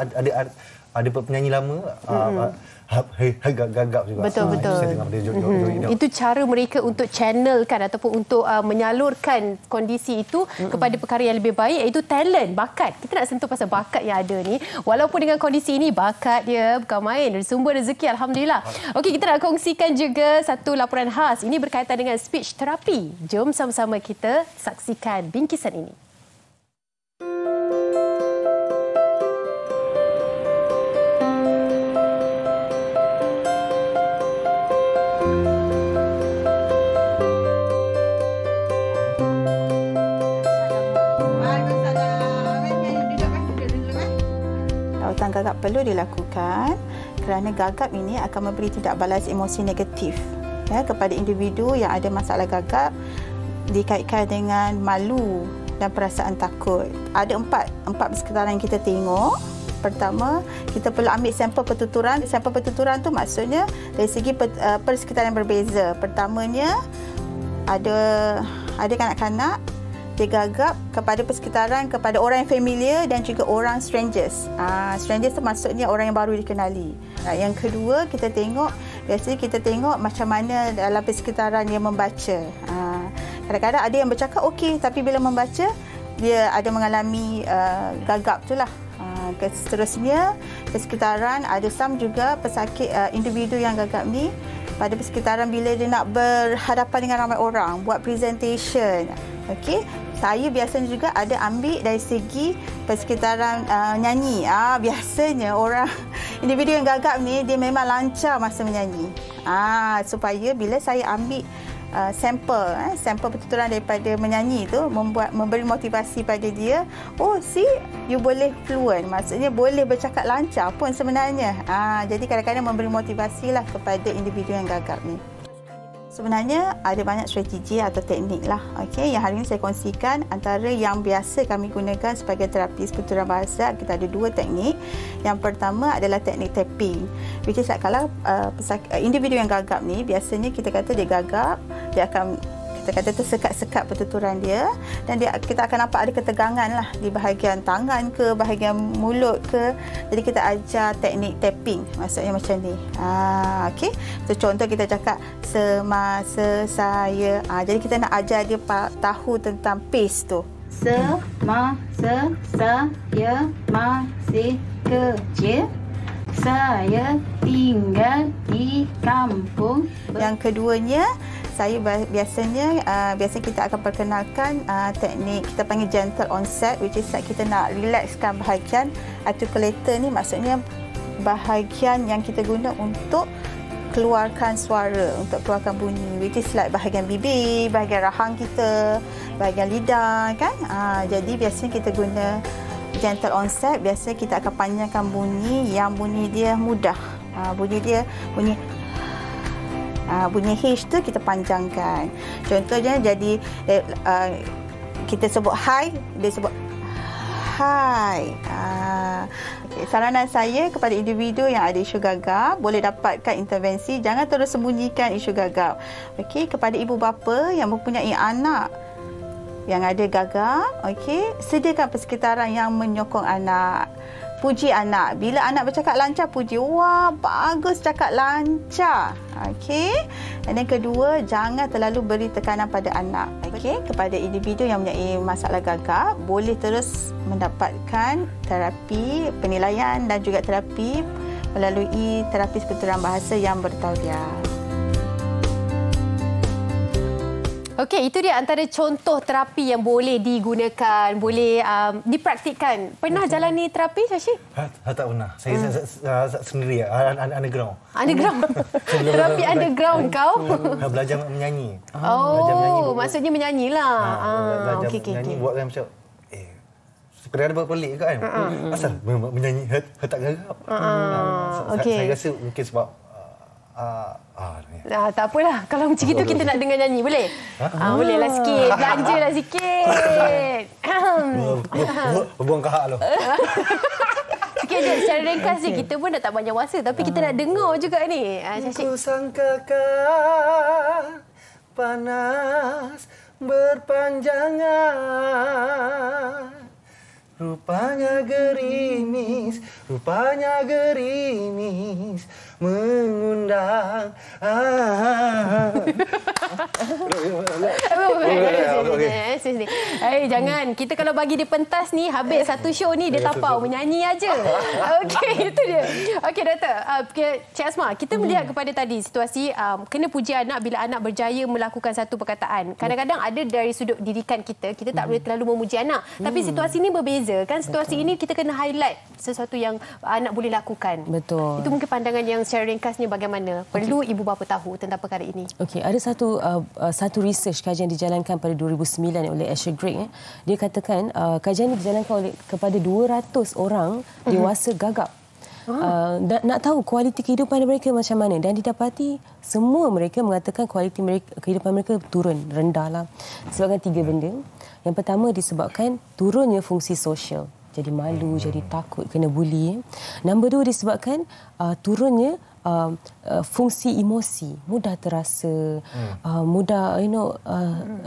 ada penyanyi lama gagap juga. Betul. Itu cara mereka untuk channelkan ataupun untuk menyalurkan kondisi itu kepada perkara yang lebih baik, iaitu talent, bakat. Kita nak sentuh pasal bakat yang ada ni. Walaupun dengan kondisi ini bakat dia bukan main, sumber rezeki alhamdulillah. Okey, kita nak kongsikan juga satu laporan khas. Ini berkaitan dengan speech therapy. Jom sama-sama kita saksikan bingkisan ini. Gagap perlu dilakukan kerana gagap ini akan memberi tindak balas emosi negatif kepada individu yang ada masalah gagap dikaitkan dengan malu dan perasaan takut. Ada empat persekitaran yang kita tengok. Pertama, kita perlu ambil sampel pertuturan. Sampel pertuturan tu maksudnya dari segi persekitaran yang berbeza. Pertamanya ada kanak-kanak dia gagap kepada persekitaran, kepada orang yang familiar dan juga orang strangers. Strangers tu maksudnya orang yang baru dikenali. Yang kedua, biasanya kita tengok macam mana dalam persekitaran yang membaca. Kadang-kadang ada yang bercakap okey, tapi bila membaca dia ada mengalami gagap itulah. Seterusnya persekitaran, ada juga pesakit individu yang gagap ni pada persekitaran bila dia nak berhadapan dengan ramai orang, buat presentation. Okey, saya biasanya juga ada ambil dari segi persekitaran nyanyi. Biasanya orang individu yang gagap ni dia memang lancar masa menyanyi. Supaya bila saya ambil sampel pertuturan daripada menyanyi tu, memberi motivasi pada dia, you boleh fluent, maksudnya boleh bercakap lancar pun sebenarnya. Jadi kadang-kadang memberi motivasi lah kepada individu yang gagap ni. Sebenarnya ada banyak strategi atau teknik lah, yang hari ini saya kongsikan. Antara yang biasa kami gunakan sebagai terapis pertuturan bahasa, kita ada 2 teknik. Yang pertama adalah teknik tapping, which is kalau individu yang gagap ni, biasanya kita kata dia gagap, dia akan kita kata tersekat-sekat pertuturan dia, dan kita akan nampak ada ketegangan lah di bahagian tangan ke, bahagian mulut ke. Jadi kita ajar teknik tapping, maksudnya macam ni. So, contoh kita cakap semasa saya, jadi kita nak ajar dia tahu tentang pace tu. Semasa saya masih kecil, saya tinggal di kampung. Yang keduanya, saya biasanya kita akan perkenalkan teknik kita panggil gentle onset, which is kita nak relaxkan bahagian articulator ni, maksudnya bahagian yang kita guna untuk keluarkan suara, untuk keluarkan bunyi, which is like bahagian bibir, bahagian rahang kita, bahagian lidah kan. Jadi biasanya kita guna gentle onset, biasanya kita akan panjangkan bunyi yang bunyi dia mudah. Bunyi H tu kita panjangkan. Contohnya jadi kita sebut high, dia sebut high. Saranan saya kepada individu yang ada isu gagap, boleh dapatkan intervensi, jangan terus sembunyikan isu gagap. Kepada ibu bapa yang mempunyai anak yang ada gagap, sediakan persekitaran yang menyokong anak. Puji anak. Bila anak bercakap lancar, puji. Wah, bagus cakap lancar. Dan yang kedua, jangan terlalu beri tekanan pada anak. Kepada individu yang mempunyai masalah gagap, boleh terus mendapatkan terapi, penilaian dan juga terapi melalui terapis pertuturan bahasa yang bertauliah. Okey, itu dia antara contoh terapi yang boleh digunakan, boleh dipraktikkan. Pernah jalani terapi, Syashi? Tak pernah. Saya sendiri, underground. Underground? Terapi underground kau? Belajar menyanyi. Maksudnya menyanyilah. Belajar menyanyi, buatkan macam, sekedar ada pelik ke kan? Asal menyanyi, tak gagap. Saya rasa mungkin sebab tak apalah. Kalau macam itu kita nak dengar nyanyi, boleh? Bolehlah sikit. Belanjalah sikit. Buang kahak lu. Sikit je. Secara ringkas ni, kita pun dah tak banyak masa. Tapi kita nak dengar juga ni. Ku sangkakan panas berpanjangan, rupanya gerimis mengundang. Jangan. Kita kalau bagi dia pentas ni, habis satu show ni, dia tapau menyanyi aja. Okey, itu dia. Okey, Doktor. Cik Asma, kita melihat kepada tadi situasi kena puji anak bila anak berjaya melakukan satu perkataan. Kadang-kadang ada dari sudut didikan kita tak boleh terlalu memuji anak. Tapi situasi ni berbeza kan? Situasi ini kita kena highlight sesuatu yang anak boleh lakukan. Betul. Itu mungkin pandangan yang secara ringkasnya bagaimana perlu ibu bapa tahu tentang perkara ini. Okey, ada satu research kajian dijalankan pada 2009 oleh Asher Greg. Dia katakan kajian ini dijalankan kepada 200 orang dewasa gagap. Nak tahu kualiti kehidupan mereka macam mana, dan didapati semua mereka mengatakan kualiti kehidupan mereka turun, rendahlah. Sebabkan 3 benda. Yang pertama disebabkan turunnya fungsi sosial. Jadi malu, jadi takut, kena buli. Nombor 2 disebabkan turunnya fungsi emosi mudah terasa, mudah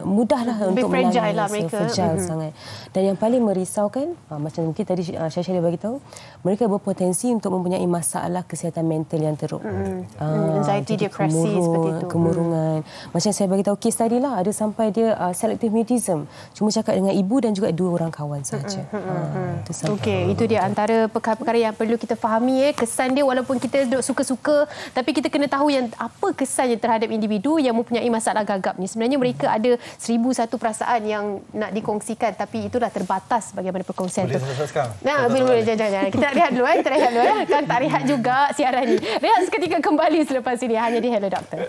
mudahlah untuk fragile lah menangis, mereka. fragile sangat. Dan yang paling merisaukan, macam mungkin tadi Syasha dia bagi tahu, mereka berpotensi untuk mempunyai masalah kesihatan mental yang teruk. Anxiety, depresi seperti itu. Kemurungan. Macam saya bagi tahu kes tadi lah, ada sampai dia selective mutism. Cuma cakap dengan ibu dan juga 2 orang kawan sahaja. Okey, itu dia antara perkara-perkara yang perlu kita fahami. Kesan dia walaupun kita duk suka-suka, tapi kita kena tahu yang apa kesannya terhadap individu yang mempunyai masalah gagap ni. Sebenarnya mereka ada 1001 perasaan yang nak dikongsikan, tapi itulah terbatas bagaimana perkongsian boleh itu. Boleh sekarang? Boleh. Jangan. Kita nak rehat dulu. Kita rehat dulu. Kan tak rehat juga siaran ni. Rehat seketika, kembali selepas ini hanya di Hello Doktor.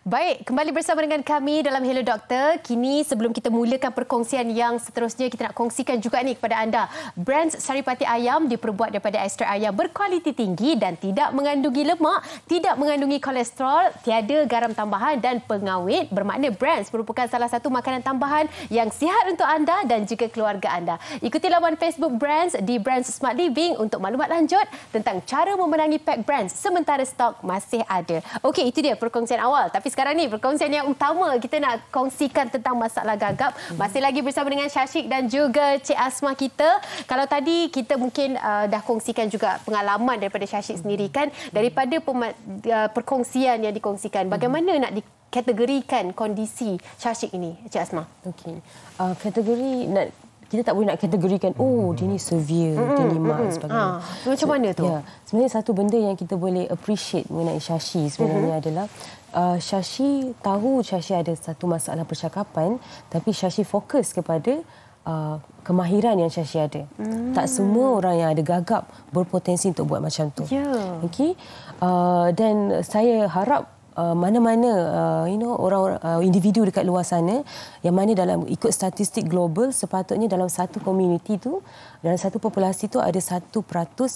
Baik, kembali bersama dengan kami dalam Hello Doktor. Kini sebelum kita mulakan perkongsian yang seterusnya, kita nak kongsikan juga ni kepada anda. Brand Saripati Ayam diperbuat daripada ekstrak ayam berkualiti tinggi dan tidak mengandungi lemak, tidak mengandungi kolesterol, tiada garam tambahan dan pengawet. Bermakna Brands merupakan salah satu makanan tambahan yang sihat untuk anda dan juga keluarga anda. Ikuti laman Facebook Brands di Brands Smart Living untuk maklumat lanjut tentang cara memenangi pack Brands sementara stok masih ada. Okey, itu dia perkongsian awal. Tapi sekarang ni perkongsian yang utama, kita nak kongsikan tentang masalah gagap. Masih lagi bersama dengan Syashik dan juga Cik Asma kita. Kalau tadi kita mungkin dah kongsikan juga pengalaman daripada Syashik sendiri kan, daripada perkongsian yang dikongsikan, bagaimana nak dikategorikan kondisi Syashik ini, Cik Asma? Okey. Kategori kita tak boleh nak kategorikan, dia ni severe, dia ni mild sebagainya. Macam mana tu? Ya, sebenarnya satu benda yang kita boleh appreciate mengenai Shashi sebenarnya adalah Shashi tahu Shashi ada satu masalah percakapan, tapi Shashi fokus kepada kemahiran yang Shashi ada. Tak semua orang yang ada gagap berpotensi untuk buat macam tu. Yeah. Okey. Dan saya harap mana-mana orang individu dekat luar sana yang mana dalam ikut statistik global, sepatutnya dalam satu komuniti tu, dalam satu populasi tu ada 1%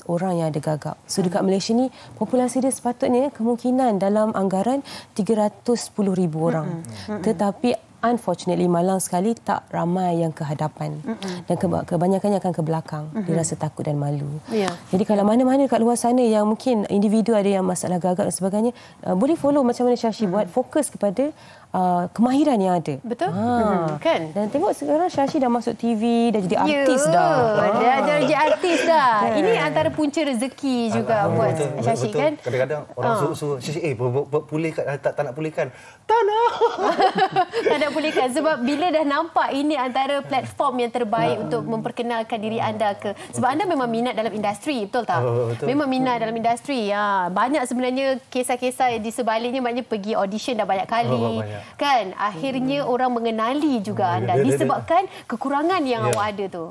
orang yang ada gagap. So dekat Malaysia ni populasi dia sepatutnya kemungkinan dalam anggaran 310,000 orang. Tetapi unfortunately malang sekali tak ramai yang ke hadapan. Dan kebanyakannya akan ke belakang. Dia rasa takut dan malu. Jadi kalau mana-mana kat luar sana yang mungkin individu ada yang masalah gagap dan sebagainya, boleh follow macam mana Shashi buat, fokus kepada kemahiran yang ada. Betul? Kan? Dan tengok sekarang Shashi dah masuk TV, dah jadi artis dah. Dah jadi artis dah. Ini antara punca rezeki juga buat Shashi kan? Kadang-kadang orang suruh Shashi, pulihkan, tak nak pulihkan. Tak nak. Tak nak pulihkan sebab bila dah nampak ini antara platform yang terbaik untuk memperkenalkan diri anda sebab anda memang minat dalam industri, betul tak? Betul. Memang minat dalam industri. Banyak sebenarnya kisah-kisah di sebaliknya, maknanya pergi audition dah banyak kali. Kan? Akhirnya orang mengenali juga anda disebabkan kekurangan yang awak ada tu.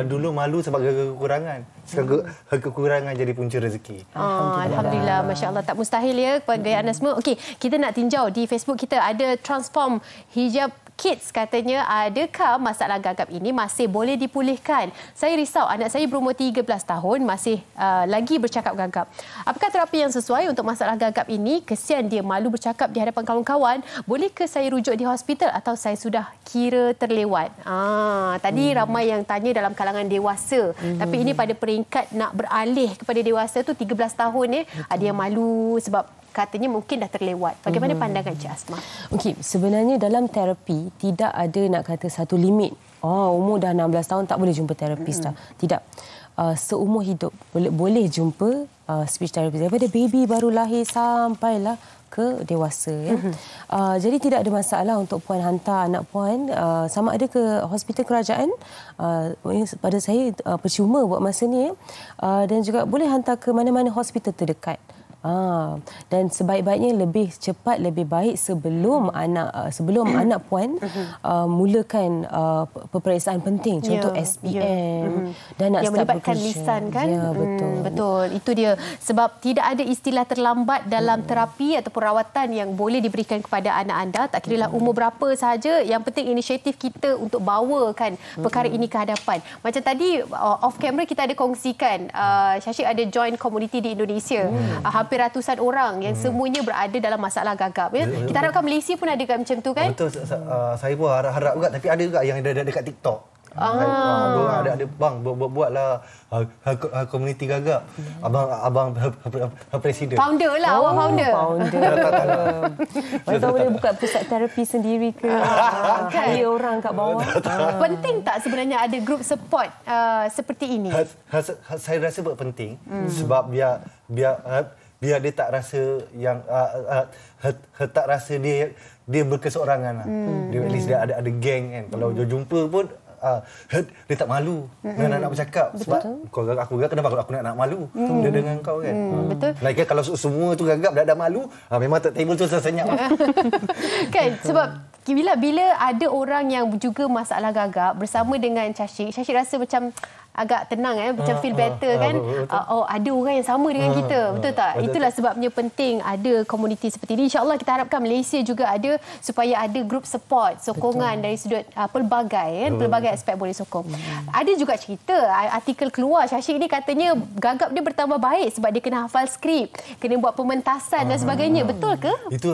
Dulu malu sebab kekurangan. Sekarang kekurangan jadi punca rezeki. Alhamdulillah. Masya Allah. Tak mustahil ya kepada anda semua. Okey, kita nak tinjau di Facebook kita ada Transform Hijab Kids, katanya adakah masalah gagap ini masih boleh dipulihkan? Saya risau anak saya berumur 13 tahun masih lagi bercakap gagap. Apakah terapi yang sesuai untuk masalah gagap ini? Kesian dia malu bercakap di hadapan kawan-kawan. Bolehkah saya rujuk di hospital atau saya sudah kira terlewat? Tadi ramai yang tanya dalam kalangan dewasa. Tapi ini pada peringkat nak beralih kepada dewasa tu 13 tahun ada yang malu sebab katanya mungkin dah terlewat. Bagaimana pandangan Cik Asma? Okey, sebenarnya dalam terapi tidak ada nak kata satu limit. Umur dah 16 tahun tak boleh jumpa terapis dah. Tidak. Seumur hidup boleh jumpa speech therapist daripada baby baru lahir sampailah ke dewasa ya. Jadi tidak ada masalah untuk puan hantar anak puan sama ada ke hospital kerajaan. Pada saya percuma buat masa ni dan juga boleh hantar ke mana-mana hospital terdekat. Dan sebaik-baiknya lebih cepat lebih baik sebelum anak puan mulakan peperiksaan penting, contoh SPM dan nak yang melibatkan lisan kan. Ya, betul. Itu dia, sebab tidak ada istilah terlambat dalam terapi ataupun rawatan yang boleh diberikan kepada anak anda, tak kiralah umur berapa sahaja. Yang penting inisiatif kita untuk bawakan perkara ini ke hadapan. Macam tadi off camera kita ada kongsikan Syashik ada join community di Indonesia, hampir ratusan orang yang semuanya berada dalam masalah gagap ya. Kita harapkan Malaysia pun ada macam tu kan. Betul. Saya pun harap juga, tapi ada juga yang ada dekat TikTok. Ada bang buatlah komuniti gagap. Abang presiden. Founder lah, awak founder. Abang boleh buka pusat terapi sendiri ke? Hire orang kat bawah. Penting tak sebenarnya ada group support seperti ini? Saya rasa penting sebab biar dia tak rasa yang tak rasa dia berkeseorangan lah. Dia at least dia ada geng kan. Kalau dia jumpa pun dia tak malu dengan nak bercakap. Sebab aku gagap, kenapa aku nak malu dia dengan kau kan. Betul. Like kalau semua tu gagap dah malu, memang table tu senyap. Kan sebab bila ada orang yang juga masalah gagap bersama dengan Syashik rasa macam agak tenang macam feel better kan. Ada orang yang sama dengan kita. Betul tak? Itulah sebabnya penting ada komuniti seperti ini. InsyaAllah kita harapkan Malaysia juga ada supaya ada group support, sokongan dari sudut pelbagai aspek boleh sokong. Ada juga cerita artikel keluar Syashik ni katanya gagap dia bertambah baik sebab dia kena hafal skrip, kena buat pementasan dan sebagainya. Betul ke? Itu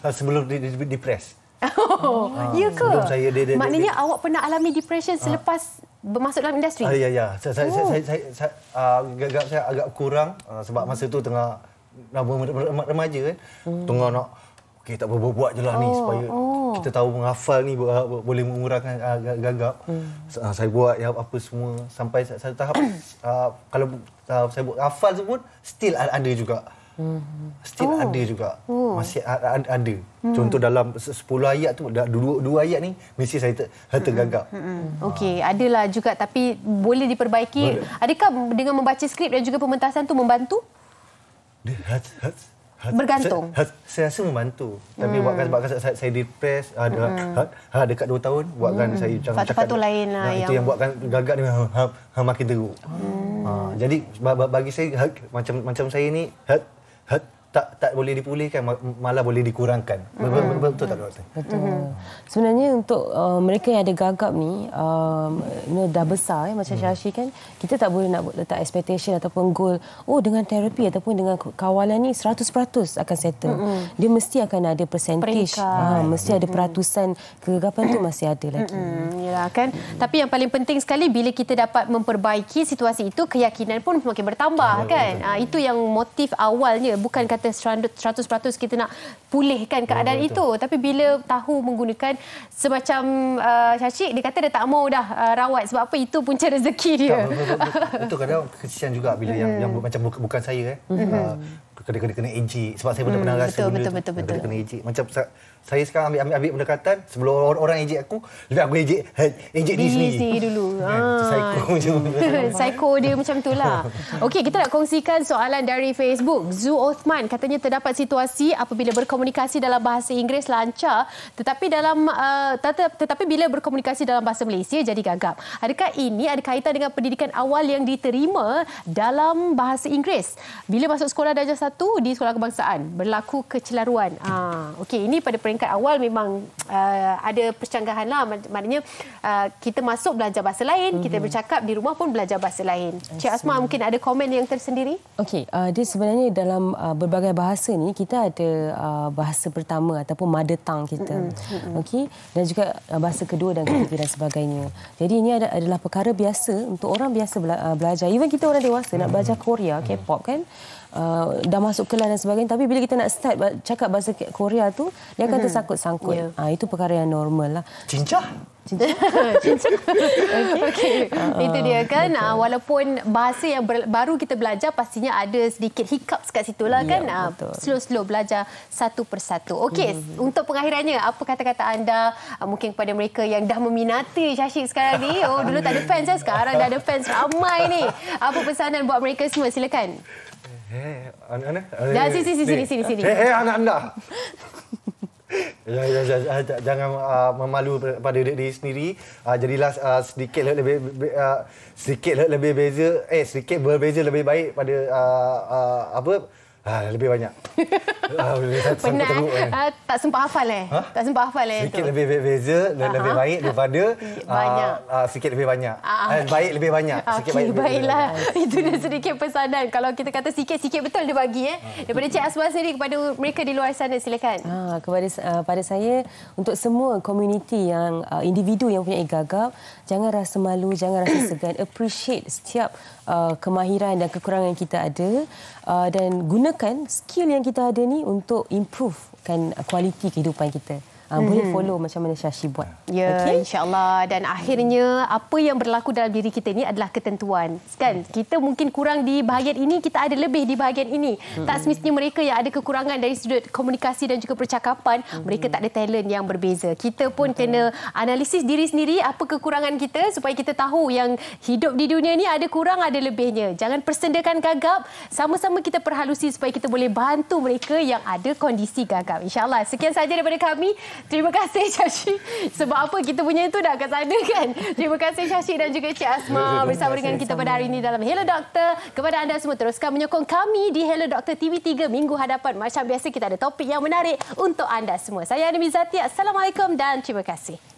sebelum depres. Ya ke? Maknanya awak pernah alami depression selepas bermasuk dalam industri? Ya. Gagap saya agak kurang sebab masa tu tengah remaja kan. Tengah nak tak buat je lah ni supaya kita tahu menghafal ni boleh mengurangkan gagap. Saya buat apa semua sampai satu tahap kalau saya buat hafal tu pun still ada juga. Ada juga. Masih ada. Contoh dalam 10 ayat tu, dua ayat ni mesti saya tergagap. Okey, adalah juga tapi boleh diperbaiki. Adakah dengan membaca skrip dan juga pementasan tu membantu? Bergantung. Saya rasa membantu. Tapi buatkan sebab saya depres dekat 2 tahun buatkan saya faktor lain lah itu yang buatkan gagap ni makin teruk. Jadi bagi saya macam saya ni tak boleh dipulihkan, malah boleh dikurangkan. Betul tak doktor? Betul. Sebenarnya untuk mereka yang ada gagap ni dah besar macam Syashik kan, kita tak boleh nak letak expectation ataupun goal dengan terapi ataupun dengan kawalan ni 100% akan settle. Dia mesti akan ada percentage, mesti ada peratusan kegagapan tu masih ada lagi. Yalah kan. Tapi yang paling penting sekali bila kita dapat memperbaiki situasi itu, keyakinan pun semakin bertambah kan. Itu yang motif awalnya, bukan kata 100% kita nak pulihkan keadaan itu, tapi bila tahu menggunakan semacam Syashik, dia kata dia tak mau dah rawat sebab apa, itu punca rezeki dia. Betul, kadang kesian juga bila yang macam bukan saya kena ejek sebab saya pernah rasa betul. Kena ejek macam saya sekarang ambil pendekatan sebelum orang ejek aku, lebih aku ejek diri sendiri dulu. Psycho dia macam itulah. Okey, kita nak kongsikan soalan dari Facebook. Zu Othman katanya terdapat situasi apabila berkomunikasi dalam bahasa Inggeris lancar tetapi bila berkomunikasi dalam bahasa Malaysia jadi gagap. Adakah ini ada kaitan dengan pendidikan awal yang diterima dalam bahasa Inggeris? Bila masuk sekolah darjah 1 di sekolah kebangsaan berlaku kecelaruan. Okey, ini pada peringkat awal memang ada percanggahan lah. Maknanya kita masuk belajar bahasa lain, kita bercakap di rumah pun belajar bahasa lain. Cik Asma mungkin ada komen yang tersendiri? Okey, dia sebenarnya dalam berbagai bahasa ni kita ada bahasa pertama ataupun mother tongue kita. Okey, dan juga bahasa kedua dan ketiga dan sebagainya. Jadi ini adalah perkara biasa untuk orang biasa belajar. Even kita orang dewasa nak belajar Korea, K-pop kan, dah masuk kelas dan sebagainya, tapi bila kita nak start cakap bahasa Korea tu dia akan tersangkut-sangkut. Itu perkara yang normal lah. Cincah. Okey. Itu dia kan. Walaupun bahasa yang baru kita belajar pastinya ada sedikit hiccups kat situ lah kan. Slow-slow belajar satu persatu. Okey, untuk pengakhirannya apa kata-kata anda mungkin kepada mereka yang dah meminati Syashik sekarang ni? Dulu tak ada fans, sekarang dah ada fans ramai ni. Apa pesanan buat mereka semua? Silakan. Sini. Anak anda. Jangan memalu pada diri sendiri. Jadilah sedikit lebih berbeza lebih baik pada Lebih banyak. Penat. Tak sempat hafal Tak sempat hafal Sikit lebih beza, lebih baik daripada banyak. Sikit lebih banyak. Baik lebih banyak. Sikit baik lebih baiklah. banyak. Itu dah sedikit pesanan. Kalau kita kata sikit-sikit betul dia bagi Daripada Cik Asma sendiri kepada mereka di luar sana, silakan. Pada saya, untuk semua komuniti yang individu yang punya gagap, jangan rasa malu, jangan rasa segan. Appreciate setiap kemahiran dan kekurangan kita ada, dan gunakan skill yang kita ada ni untuk improvekan kualiti kehidupan kita. Boleh follow macam mana Syashi buat. Ya, insya-Allah. Dan akhirnya apa yang berlaku dalam diri kita ni adalah ketentuan. Kan? Kita mungkin kurang di bahagian ini, kita ada lebih di bahagian ini. Tak semestinya mereka yang ada kekurangan dari sudut komunikasi dan juga percakapan, mereka tak ada talent yang berbeza. Kita pun kena analisis diri sendiri, apa kekurangan kita supaya kita tahu yang hidup di dunia ni ada kurang, ada lebihnya. Jangan persendakan gagap, sama-sama kita perhalusi supaya kita boleh bantu mereka yang ada kondisi gagap. InsyaAllah. Sekian saja daripada kami. Terima kasih Syashi. Sebab apa kita punya itu dah kat sana kan. Terima kasih Syashi dan juga Cik Asma bersama dengan kita pada hari ini dalam Hello Doktor. Kepada anda semua, teruskan menyokong kami di Hello Doktor TV3 minggu hadapan. Macam biasa kita ada topik yang menarik untuk anda semua. Saya Animi Zati. Assalamualaikum dan terima kasih.